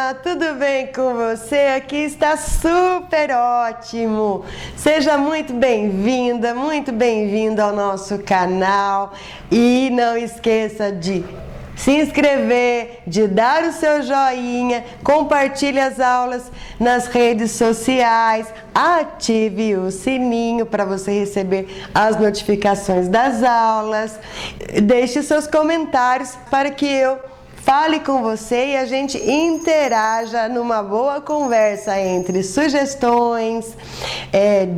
Olá, tudo bem com você? Aqui está super ótimo! Seja muito bem-vinda, muito bem-vindo ao nosso canal e não esqueça de se inscrever, de dar o seu joinha, compartilhe as aulas nas redes sociais, ative o sininho para você receber as notificações das aulas, deixe seus comentários para que eu fale com você e a gente interaja numa boa conversa entre sugestões,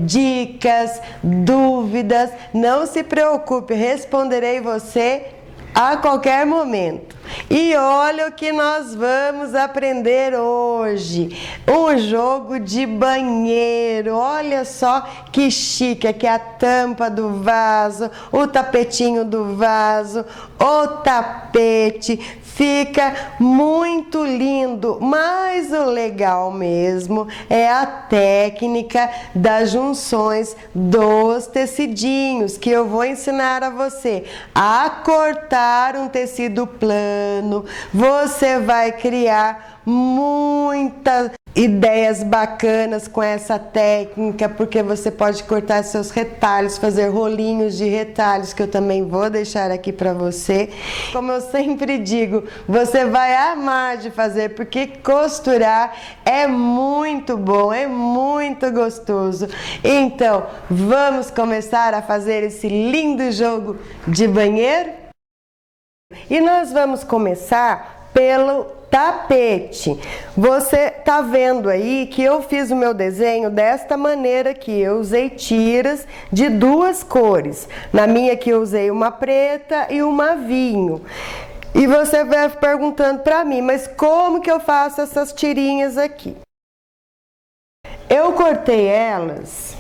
dicas, dúvidas. Não se preocupe, responderei você a qualquer momento. E olha o que nós vamos aprender hoje. Um jogo de banheiro. Olha só que chique. Aqui é a tampa do vaso, o tapetinho do vaso, o tapete. Fica muito lindo, mas o legal mesmo é a técnica das junções dos tecidinhos, que eu vou ensinar a você a cortar um tecido plano. Você vai criar muitas ideias bacanas com essa técnica, porque você pode cortar seus retalhos, fazer rolinhos de retalhos, que eu também vou deixar aqui para você. Como eu sempre digo, você vai amar de fazer, porque costurar é muito bom, é muito gostoso. Então, vamos começar a fazer esse lindo jogo de banheiro? E nós vamos começar pelo tapete. Você tá vendo aí que eu fiz o meu desenho desta maneira aqui. Eu usei tiras de duas cores. Na minha aqui eu usei uma preta e uma vinho. E você vai perguntando para mim, mas como que eu faço essas tirinhas aqui? Eu cortei elas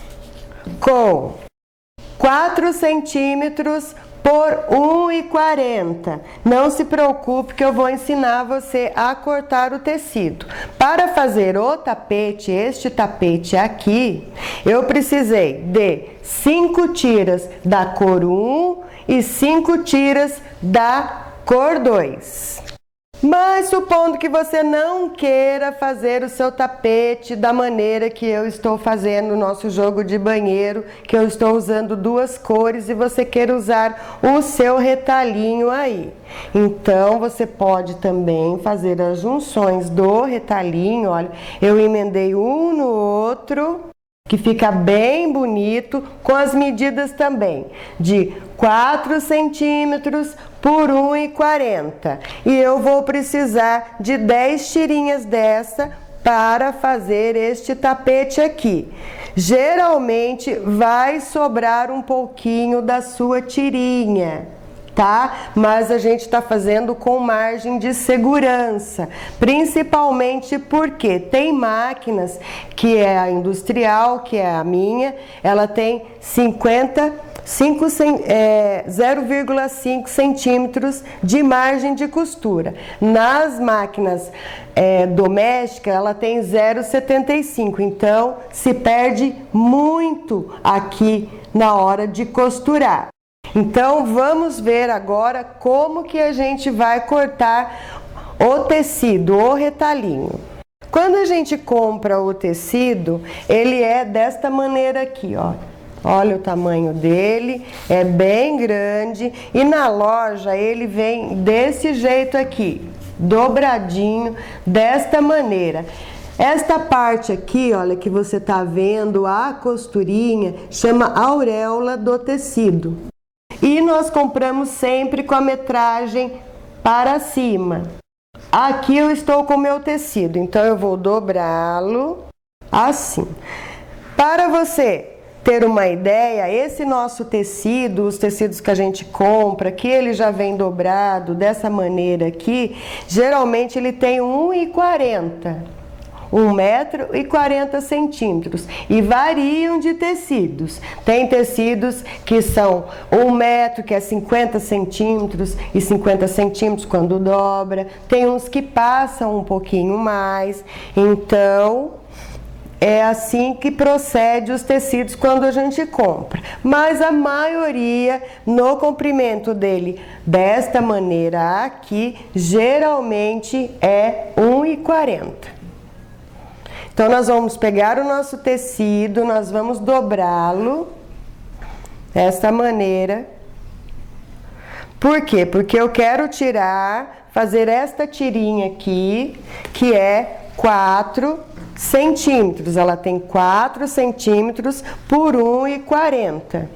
com 4 centímetros por 1,40. Não se preocupe que eu vou ensinar você a cortar o tecido. Para fazer o tapete, este tapete aqui, eu precisei de 5 tiras da cor 1 e 5 tiras da cor 2. Mas supondo que você não queira fazer o seu tapete da maneira que eu estou fazendo o nosso jogo de banheiro, que eu estou usando duas cores, e você queira usar o seu retalhinho aí. Então você pode também fazer as junções do retalhinho. Olha, eu emendei um no outro, que fica bem bonito, com as medidas também de 4 centímetros por 1,40. E eu vou precisar de 10 tirinhas dessa para fazer este tapete aqui. Geralmente vai sobrar um pouquinho da sua tirinha, tá? Mas a gente está fazendo com margem de segurança, principalmente porque tem máquinas, que é a industrial, que é a minha, ela tem 0,5 centímetros de margem de costura. Nas máquinas domésticas, ela tem 0,75, então se perde muito aqui na hora de costurar. Então vamos ver agora como que a gente vai cortar o tecido, o retalhinho. Quando a gente compra o tecido, ele é desta maneira aqui, ó. Olha o tamanho dele, é bem grande, e na loja ele vem desse jeito aqui, dobradinho, desta maneira. Esta parte aqui, olha, que você tá vendo, a costurinha, chama auréola do tecido. E nós compramos sempre com a metragem para cima. Aqui eu estou com o meu tecido, então eu vou dobrá-lo assim. Para você ter uma ideia, esse nosso tecido, os tecidos que a gente compra, que ele já vem dobrado dessa maneira aqui, geralmente ele tem 1,40. 1,40 m, e variam de tecidos. Tem tecidos que são 1 metro, que é 50 centímetros e 50 centímetros quando dobra. Tem uns que passam um pouquinho mais. Então, é assim que procede os tecidos quando a gente compra. Mas a maioria, no comprimento dele, desta maneira aqui, geralmente é 1,40. Então, nós vamos pegar o nosso tecido, nós vamos dobrá-lo desta maneira. Por quê? Porque eu quero fazer esta tirinha aqui, que é 4 centímetros. Ela tem 4 centímetros por 1,40.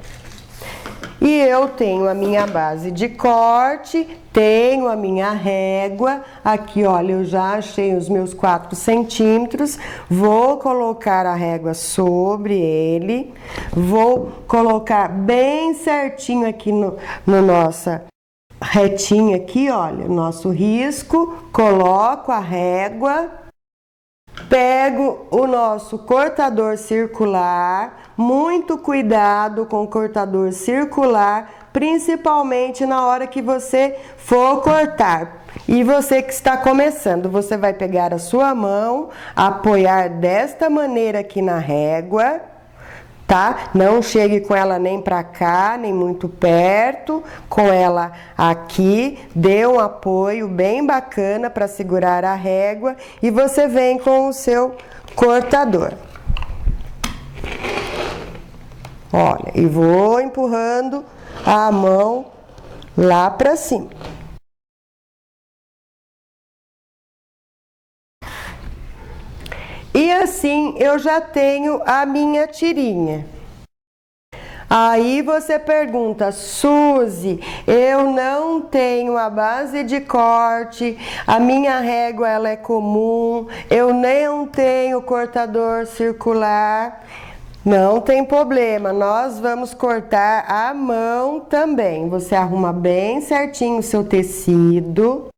E eu tenho a minha base de corte, tenho a minha régua. Aqui, olha, eu já achei os meus 4 centímetros. Vou colocar a régua sobre ele. Vou colocar bem certinho aqui no nossa retinha aqui, olha, nosso risco. Coloco a régua. Pego o nosso cortador circular, muito cuidado com o cortador circular, principalmente na hora que você for cortar. E você que está começando, você vai pegar a sua mão, apoiar desta maneira aqui na régua, tá? Não chegue com ela nem pra cá, nem muito perto, com ela aqui, dê um apoio bem bacana para segurar a régua e você vem com o seu cortador. Olha, e vou empurrando a mão lá pra cima. E assim eu já tenho a minha tirinha. Aí você pergunta, Suzy, eu não tenho a base de corte, a minha régua ela é comum, eu não tenho cortador circular. Não tem problema, nós vamos cortar à mão também. Você arruma bem certinho o seu tecido.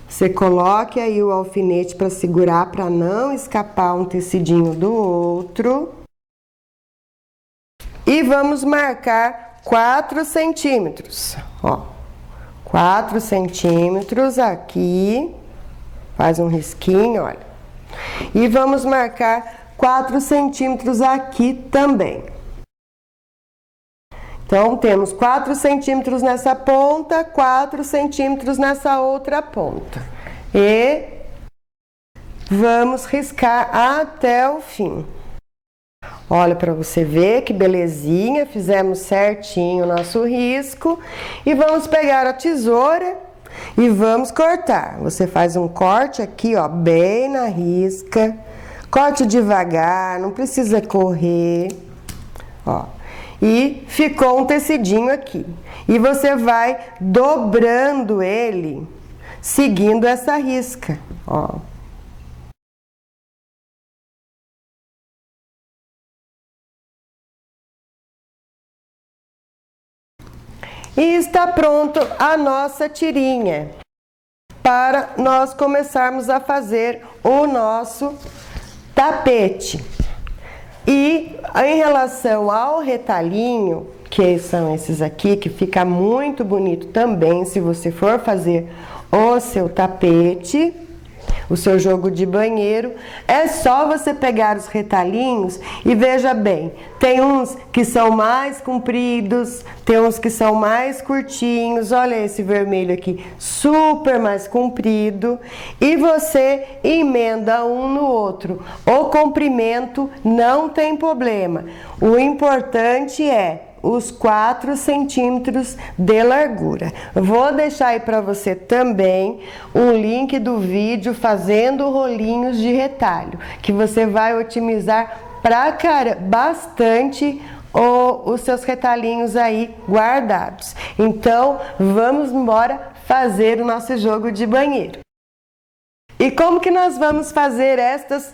Você coloque aí o alfinete para segurar, para não escapar um tecidinho do outro. E vamos marcar 4 centímetros, ó. 4 centímetros aqui. Faz um risquinho, olha. E vamos marcar 4 centímetros aqui também. Então, temos 4 centímetros nessa ponta, 4 centímetros nessa outra ponta. E vamos riscar até o fim. Olha para você ver que belezinha, fizemos certinho o nosso risco. E vamos pegar a tesoura e vamos cortar. Você faz um corte aqui, ó, bem na risca. Corte devagar, não precisa correr, ó. E ficou um tecidinho aqui. E você vai dobrando ele, seguindo essa risca, ó. E está pronto a nossa tirinha, para nós começarmos a fazer o nosso tapete. E em relação ao retalhinho, que são esses aqui, que fica muito bonito também se você for fazer o seu tapete, o seu jogo de banheiro, é só você pegar os retalhinhos e veja bem, tem uns que são mais compridos, tem uns que são mais curtinhos, olha esse vermelho aqui, super mais comprido, e você emenda um no outro. O comprimento não tem problema, o importante é os 4 centímetros de largura. Vou deixar aí para você também um link do vídeo fazendo rolinhos de retalho, que você vai otimizar bastante os seus retalhinhos aí guardados. Então, vamos embora fazer o nosso jogo de banheiro. E como que nós vamos fazer estas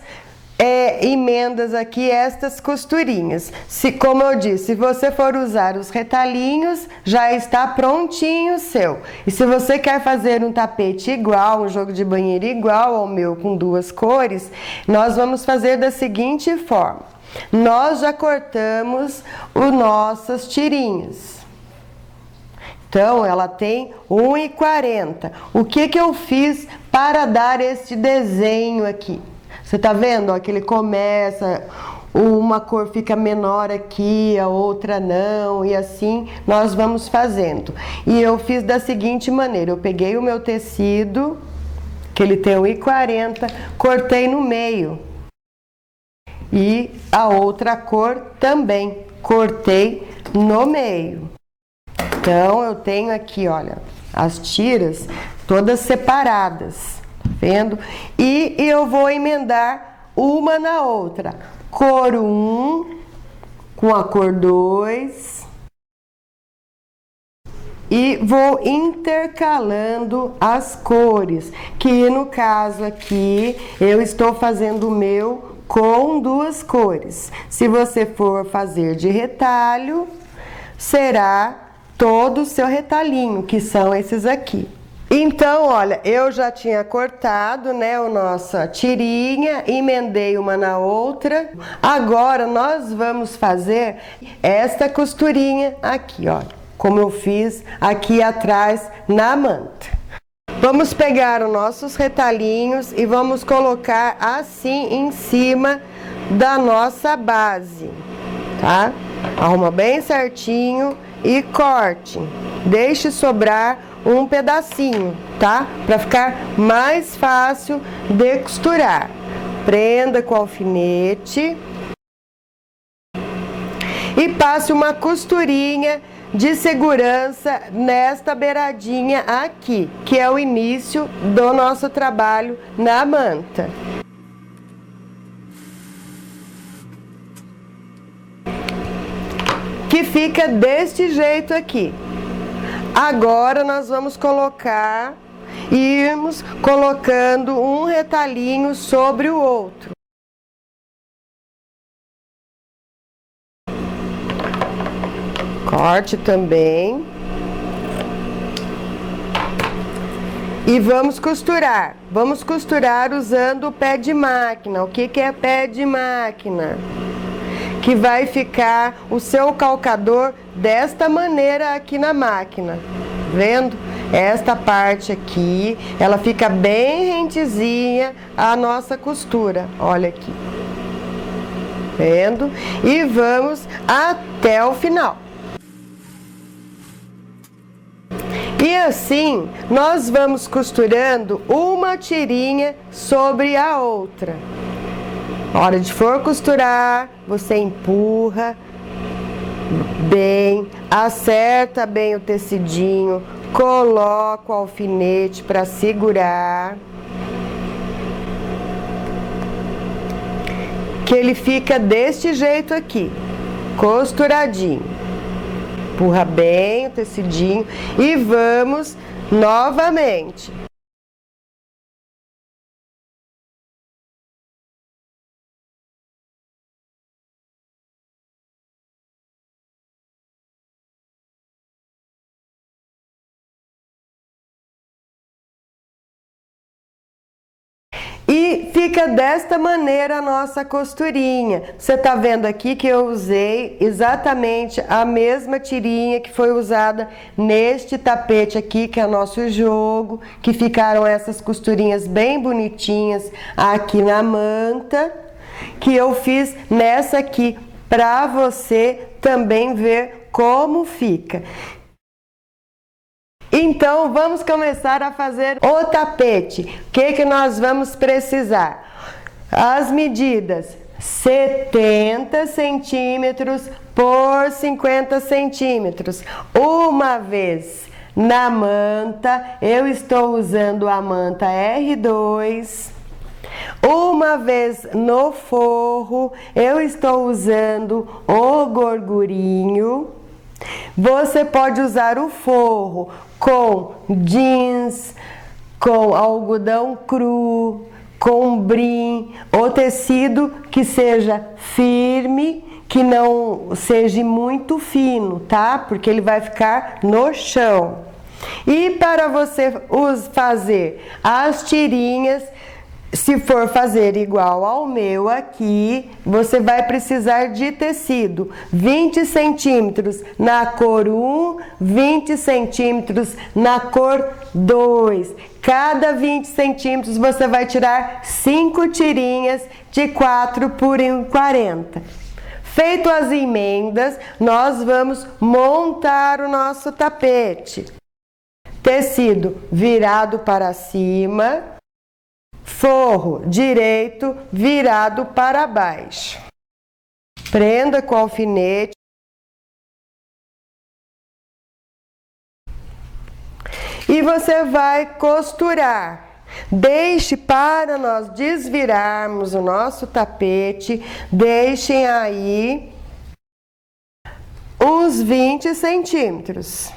emendas aqui, estas costurinhas? Como eu disse, se você for usar os retalhinhos, já está prontinho o seu. E se você quer fazer um tapete igual, um jogo de banheiro igual ao meu, com 2 cores, nós vamos fazer da seguinte forma. Nós já cortamos as nossas tirinhas. Então, ela tem 1,40. O que eu fiz para dar este desenho aqui? Você tá vendo, ó, que ele começa, uma cor fica menor aqui, a outra não, e assim nós vamos fazendo. E eu fiz da seguinte maneira, eu peguei o meu tecido, que ele tem 1,40, cortei no meio. E a outra cor também, cortei no meio. Então, eu tenho aqui, olha, as tiras todas separadas, tá vendo? E eu vou emendar uma na outra. Cor 1 com a cor 2. E vou intercalando as cores, que no caso aqui, eu estou fazendo o meu com duas cores. Se você for fazer de retalho, será todo o seu retalhinho, que são esses aqui. Então, olha, eu já tinha cortado, né, a nossa tirinha, emendei uma na outra. Agora, nós vamos fazer esta costurinha aqui, ó, como eu fiz aqui atrás na manta. Vamos pegar os nossos retalhinhos e vamos colocar assim em cima da nossa base, tá? Arruma bem certinho e corte. Deixe sobrar um pedacinho, tá? Para ficar mais fácil de costurar. Prenda com alfinete e passe uma costurinha de segurança nesta beiradinha aqui, que é o início do nosso trabalho na manta. Que fica deste jeito aqui. Agora nós vamos irmos colocando um retalhinho sobre o outro. Corte também. E vamos costurar. Vamos costurar usando o pé de máquina. O que é pé de máquina? Que vai ficar o seu calcador desta maneira aqui na máquina. Vendo? Esta parte aqui, ela fica bem rentezinha a nossa costura. Olha aqui. Vendo? E vamos até o final. E assim, nós vamos costurando uma tirinha sobre a outra. Na hora de for costurar, você empurra bem, acerta bem o tecidinho, coloca o alfinete para segurar, que ele fica deste jeito aqui, costuradinho. Empurra bem o tecidinho e vamos novamente. E fica desta maneira a nossa costurinha. Você tá vendo aqui que eu usei exatamente a mesma tirinha que foi usada neste tapete aqui, que é o nosso jogo, que ficaram essas costurinhas bem bonitinhas aqui na manta, que eu fiz nessa aqui, para você também ver como fica. Então, vamos começar a fazer o tapete. O que nós vamos precisar? As medidas 70 centímetros por 50 centímetros. Uma vez na manta, eu estou usando a manta R2. Uma vez no forro, eu estou usando o gorgurinho. Você pode usar o forro com jeans, com algodão cru, com brim, o tecido que seja firme, que não seja muito fino, tá? Porque ele vai ficar no chão. E para você fazer as tirinhas, se for fazer igual ao meu aqui, você vai precisar de tecido 20 centímetros na cor 1, 20 centímetros na cor 2. Cada 20 centímetros você vai tirar 5 tirinhas de 4 por 1,40. Feito as emendas, nós vamos montar o nosso tapete. Tecido virado para cima, forro direito virado para baixo. Prenda com alfinete. E você vai costurar. Deixe para nós desvirarmos o nosso tapete, deixem aí uns 20 centímetros.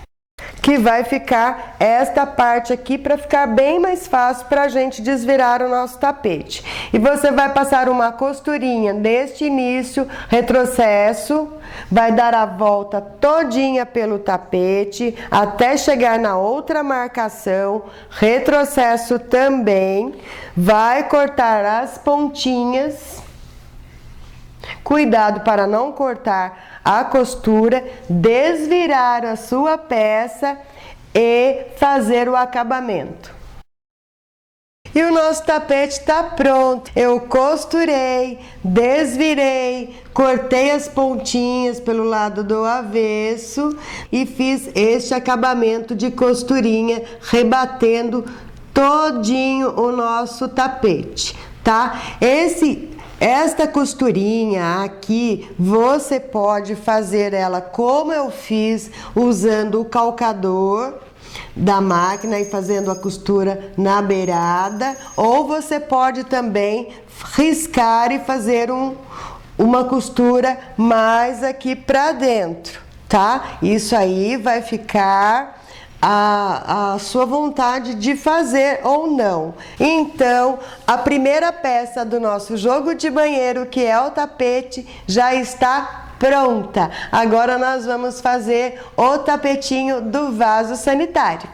Que vai ficar esta parte aqui para ficar bem mais fácil para a gente desvirar o nosso tapete. E você vai passar uma costurinha deste início, retrocesso, vai dar a volta todinha pelo tapete até chegar na outra marcação, retrocesso também, vai cortar as pontinhas. Cuidado para não cortar a costura, desvirar a sua peça e fazer o acabamento. E o nosso tapete está pronto. Eu costurei, desvirei, cortei as pontinhas pelo lado do avesso e fiz este acabamento de costurinha, rebatendo todinho o nosso tapete, tá? Esta costurinha aqui, você pode fazer ela como eu fiz, usando o calcador da máquina e fazendo a costura na beirada, ou você pode também riscar e fazer uma costura mais aqui pra dentro, tá? Isso aí vai ficar a sua vontade de fazer ou não. Então, a primeira peça do nosso jogo de banheiro, que é o tapete, já está pronta. Agora nós vamos fazer o tapetinho do vaso sanitário.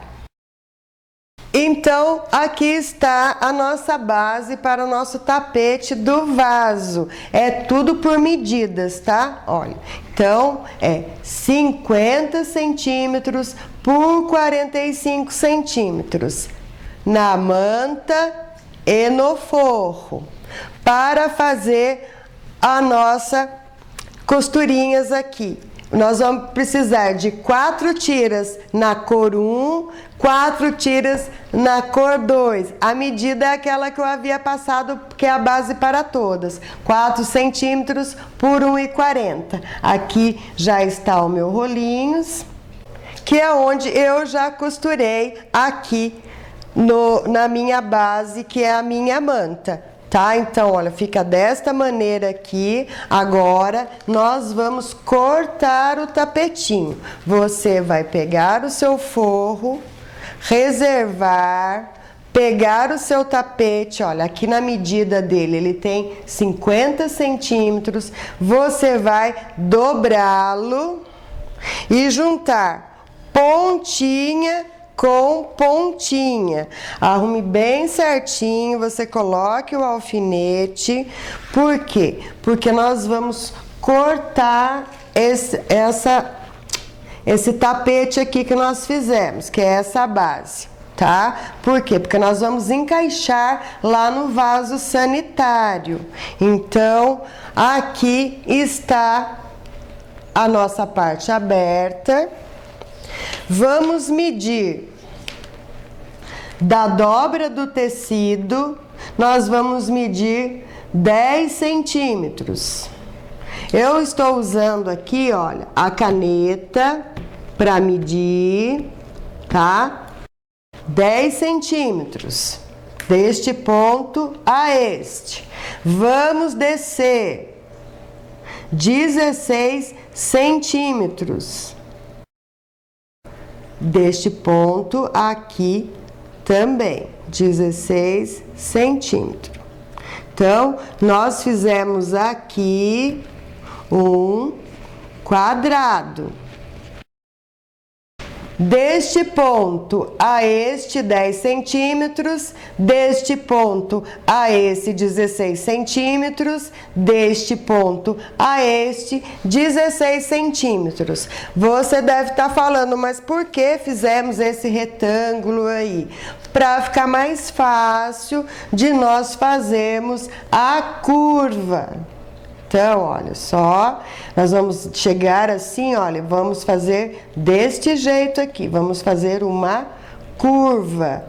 Então, aqui está a nossa base para o nosso tapete do vaso. É tudo por medidas, tá? Olha, então é 50 centímetros por 45 centímetros na manta e no forro, para fazer a nossa costurinhas aqui. Nós vamos precisar de 4 tiras na cor 1, 4 tiras na cor 2. A medida é aquela que eu havia passado, que é a base para todas. 4 centímetros por 1,40. Aqui já está o meu rolinhos, que é onde eu já costurei aqui na minha base, que é a minha manta. Tá? Então, olha, fica desta maneira aqui. Agora, nós vamos cortar o tapetinho. Você vai pegar o seu forro, reservar, pegar o seu tapete, olha, aqui na medida dele, ele tem 50 centímetros. Você vai dobrá-lo e juntar pontinha com pontinha. Arrume bem certinho, você coloque o alfinete. Por quê? Porque nós vamos cortar esse tapete aqui que nós fizemos, que é essa base, tá? Por quê? Porque nós vamos encaixar lá no vaso sanitário. Então, aqui está a nossa parte aberta. Vamos medir da dobra do tecido, nós vamos medir 10 centímetros. Eu estou usando aqui, olha, a caneta para medir, tá? 10 centímetros, deste ponto a este. Vamos descer 16 centímetros. Deste ponto aqui também, 16 centímetros. Então, nós fizemos aqui um quadrado. deste ponto a este 10 centímetros, deste ponto a esse 16 centímetros, deste ponto a este 16 centímetros. Você deve estar falando, mas por que fizemos esse retângulo aí? Para ficar mais fácil de nós fazermos a curva. Então, olha só, nós vamos chegar assim, olha, vamos fazer deste jeito aqui, vamos fazer uma curva,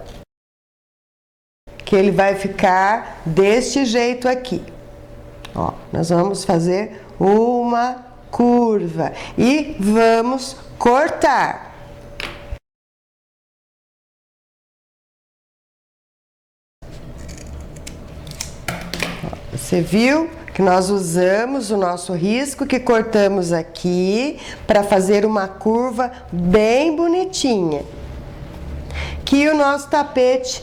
que ele vai ficar deste jeito aqui. Ó, nós vamos fazer uma curva e vamos cortar. Você viu que nós usamos o nosso risco que cortamos aqui para fazer uma curva bem bonitinha. Que o nosso tapete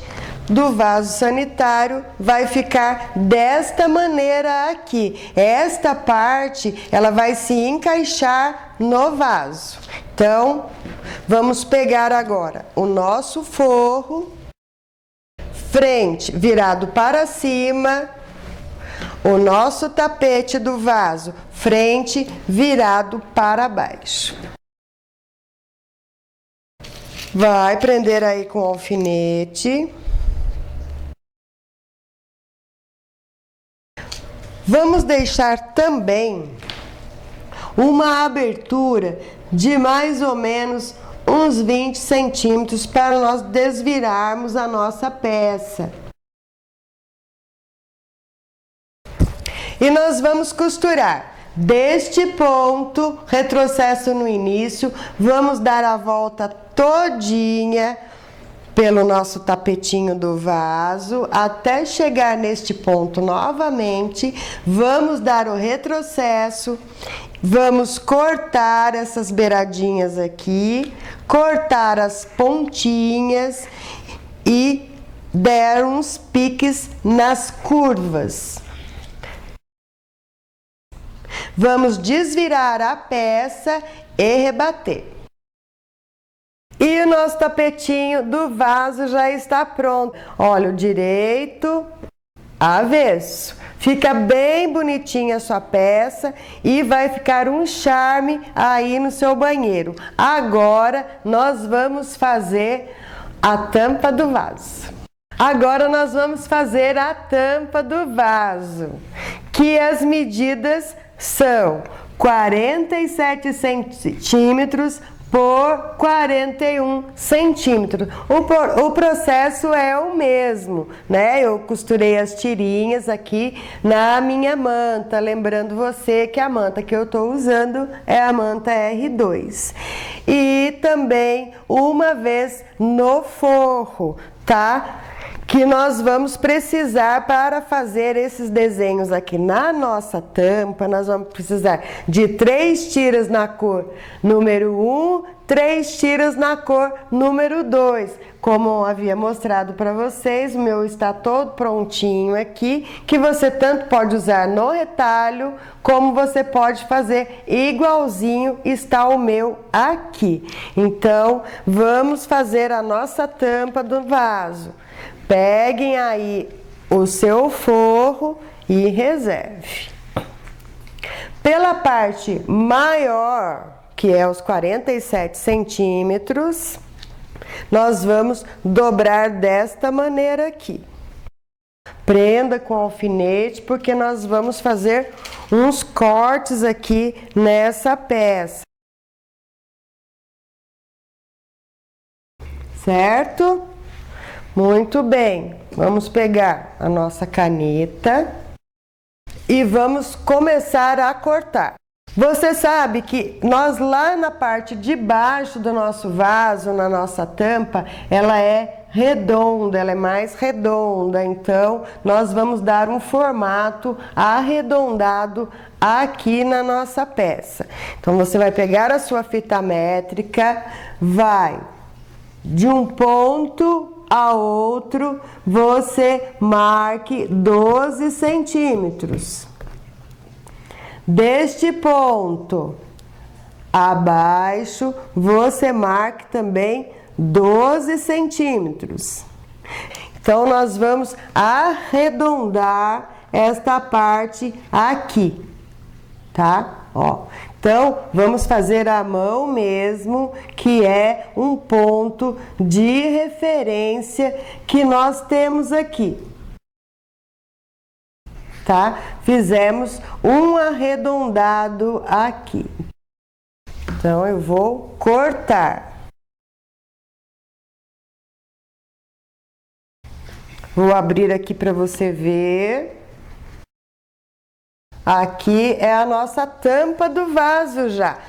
do vaso sanitário vai ficar desta maneira aqui. Esta parte, ela vai se encaixar no vaso. Então, vamos pegar agora o nosso forro, frente virado para cima, o nosso tapete do vaso, frente virado para baixo. Vai prender aí com alfinete. Vamos deixar também uma abertura de mais ou menos uns 20 centímetros para nós desvirarmos a nossa peça. E nós vamos costurar deste ponto, retrocesso no início, vamos dar a volta todinha pelo nosso tapetinho do vaso, até chegar neste ponto novamente, vamos dar o retrocesso, vamos cortar essas beiradinhas aqui, cortar as pontinhas e dar uns piques nas curvas. Vamos desvirar a peça e rebater. E o nosso tapetinho do vaso já está pronto. Olha, o direito, avesso. Fica bem bonitinha a sua peça e vai ficar um charme aí no seu banheiro. Agora, nós vamos fazer a tampa do vaso. Agora nós vamos fazer a tampa do vaso, que as medidas são 47 centímetros por 41 centímetros. O processo é o mesmo, né? Eu costurei as tirinhas aqui na minha manta, lembrando você que a manta que eu estou usando é a manta R2. E também uma vez no forro, tá? Que nós vamos precisar para fazer esses desenhos aqui na nossa tampa. Nós vamos precisar de 3 tiras na cor número 1, 3 tiras na cor número 2. Como eu havia mostrado para vocês, o meu está todo prontinho aqui, que você tanto pode usar no retalho, como você pode fazer igualzinho está o meu aqui. Então, vamos fazer a nossa tampa do vaso. Peguem aí o seu forro e reserve. Pela parte maior, que é os 47 centímetros, nós vamos dobrar desta maneira aqui. Prenda com alfinete, porque nós vamos fazer uns cortes aqui nessa peça. Certo? Muito bem, vamos pegar a nossa caneta e vamos começar a cortar. Você sabe que nós lá na parte de baixo do nosso vaso, na nossa tampa, ela é redonda, ela é mais redonda, então nós vamos dar um formato arredondado aqui na nossa peça. Então você vai pegar a sua fita métrica, vai de um ponto a outro, você marque 12 centímetros. Deste ponto Abaixo, você marque também 12 centímetros. Então, nós vamos arredondar esta parte aqui, tá? Ó, então, vamos fazer a mão mesmo, que é um ponto de referência que nós temos aqui, tá? Fizemos um arredondado aqui. Então, eu vou cortar. Vou abrir aqui para você ver. Aqui é a nossa tampa do vaso já.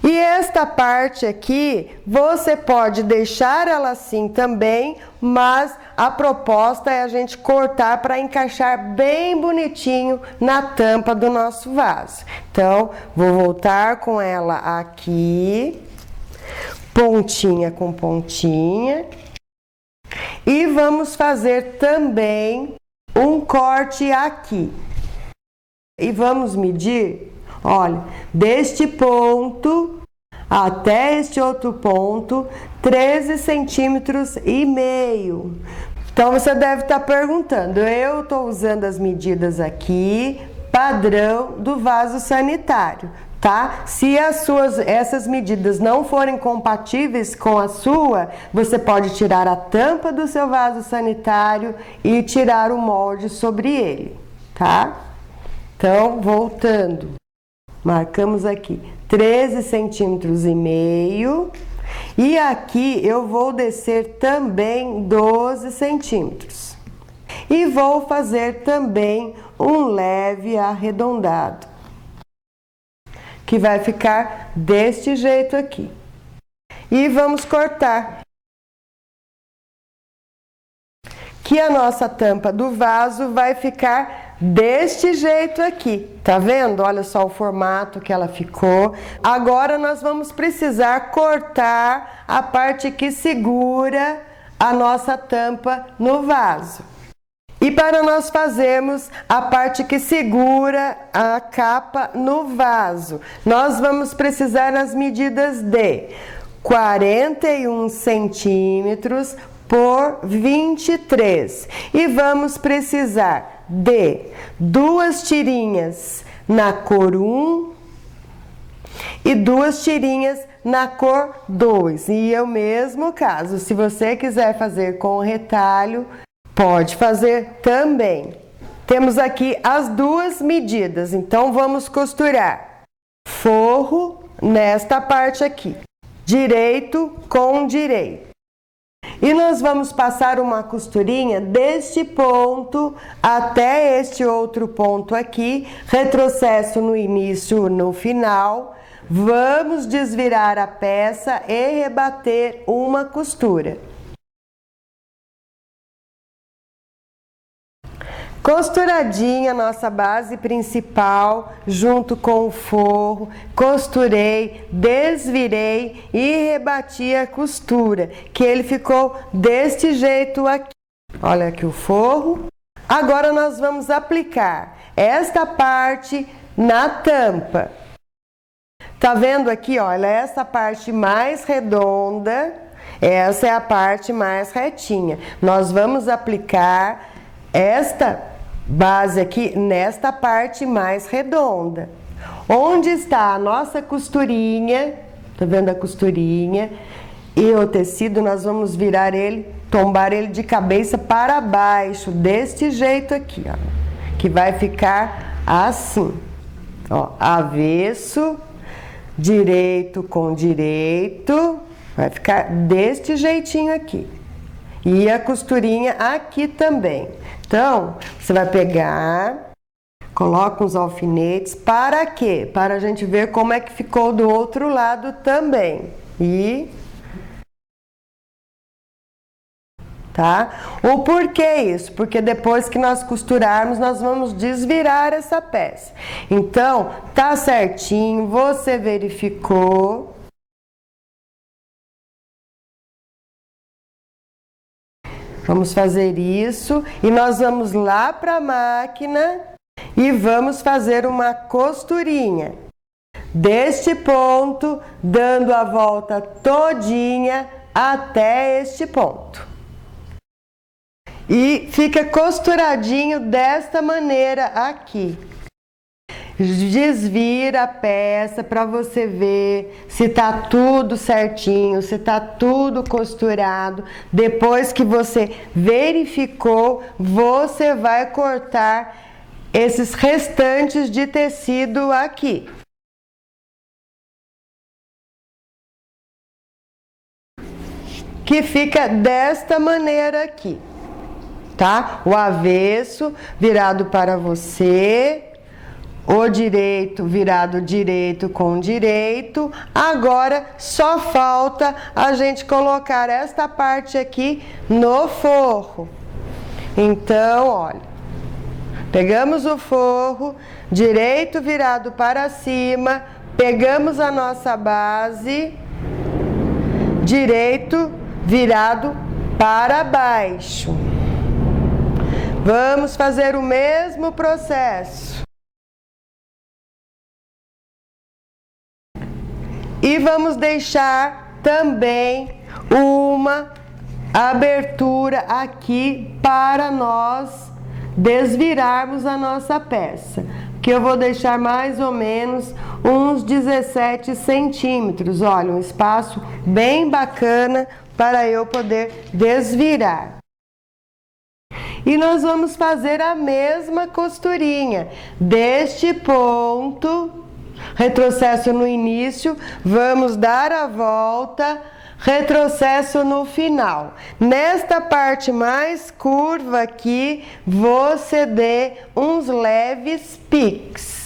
E esta parte aqui, você pode deixar ela assim também, mas a proposta é a gente cortar para encaixar bem bonitinho na tampa do nosso vaso. Então, vou voltar com ela aqui, pontinha com pontinha. E vamos fazer também um corte aqui. E vamos medir, olha, deste ponto até este outro ponto, 13 centímetros e meio. Então, você deve estar perguntando, eu estou usando as medidas aqui, padrão do vaso sanitário, tá? Se essas medidas não forem compatíveis com a sua, você pode tirar a tampa do seu vaso sanitário e tirar o molde sobre ele, tá? Então, voltando, marcamos aqui 13 centímetros e meio e aqui eu vou descer também 12 centímetros e vou fazer também um leve arredondado, que vai ficar deste jeito aqui. E vamos cortar. Que a nossa tampa do vaso vai ficar deste jeito aqui. Tá vendo? Olha só o formato que ela ficou. Agora nós vamos precisar cortar a parte que segura a nossa tampa no vaso. E para nós fazermos a parte que segura a capa no vaso, nós vamos precisar das medidas de 41 centímetros por 23. E vamos precisar de 2 tirinhas na cor 1 e 2 tirinhas na cor 2. E é o mesmo caso, se você quiser fazer com o retalho, pode fazer também. Temos aqui as 2 medidas, então vamos costurar forro nesta parte aqui, direito com direito. E nós vamos passar uma costurinha deste ponto até este outro ponto aqui, retrocesso no início, no final. Vamos desvirar a peça e rebater uma costura. Costuradinha a nossa base principal junto com o forro, costurei, desvirei e rebati a costura, que ele ficou deste jeito aqui. Olha aqui o forro. Agora nós vamos aplicar esta parte na tampa. Tá vendo aqui, olha, essa parte mais redonda, essa é a parte mais retinha. Nós vamos aplicar esta base aqui nesta parte mais redonda. Onde está a nossa costurinha, tá vendo a costurinha? E o tecido nós vamos virar ele, tombar ele de cabeça para baixo, deste jeito aqui, ó. Que vai ficar assim, ó, avesso, direito com direito, vai ficar deste jeitinho aqui. E a costurinha aqui também. Então, você vai pegar, coloca os alfinetes, para quê? Para a gente ver como é que ficou do outro lado também. E tá? O porquê isso? Porque depois que nós costurarmos, nós vamos desvirar essa peça. Então, tá certinho, você verificou. Vamos fazer isso e nós vamos lá para a máquina e vamos fazer uma costurinha. deste ponto, dando a volta todinha até este ponto. E fica costuradinho desta maneira aqui. Desvira a peça para você ver se tá tudo certinho, se tá tudo costurado. Depois que você verificou, você vai cortar esses restantes de tecido aqui. Que fica desta maneira aqui, tá? O avesso virado para você. O direito virado direito com direito. Agora só falta a gente colocar esta parte aqui no forro. Então, olha, pegamos o forro, direito virado para cima, pegamos a nossa base, direito virado para baixo. Vamos fazer o mesmo processo. E vamos deixar também uma abertura aqui para nós desvirarmos a nossa peça. Que eu vou deixar mais ou menos uns 17 centímetros. Olha, um espaço bem bacana para eu poder desvirar. E nós vamos fazer a mesma costurinha deste ponto. Retrocesso no início, vamos dar a volta, retrocesso no final. Nesta parte mais curva aqui, você dê uns leves piques.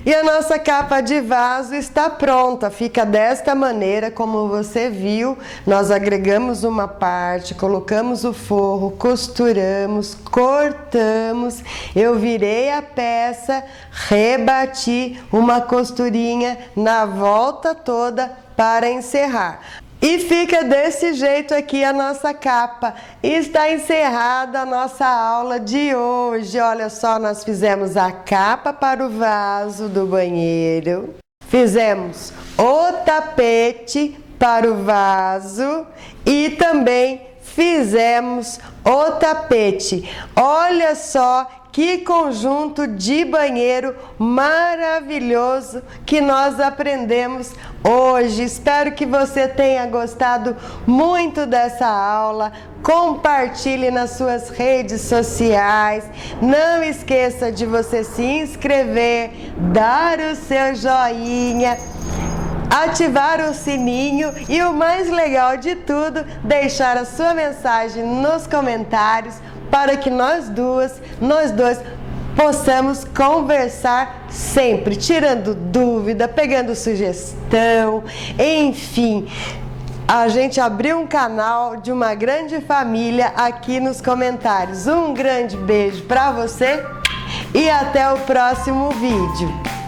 E a nossa capa de vaso está pronta, fica desta maneira, como você viu. Nós agregamos uma parte, colocamos o forro, costuramos, cortamos, eu virei a peça, rebati uma costurinha na volta toda para encerrar. E fica desse jeito aqui a nossa capa. Está encerrada a nossa aula de hoje. Olha só, nós fizemos a capa para o vaso do banheiro. Fizemos o tapete para o vaso e também fizemos o tapete. Olha só que conjunto de banheiro maravilhoso que nós aprendemos hoje. Espero que você tenha gostado muito dessa aula. Compartilhe nas suas redes sociais. Não esqueça de você se inscrever, dar o seu joinha, ativar o sininho e o mais legal de tudo, deixar a sua mensagem nos comentários para que nós dois possamos conversar sempre, tirando dúvida, pegando sugestão, enfim. A gente abriu um canal de uma grande família aqui nos comentários. Um grande beijo para você e até o próximo vídeo.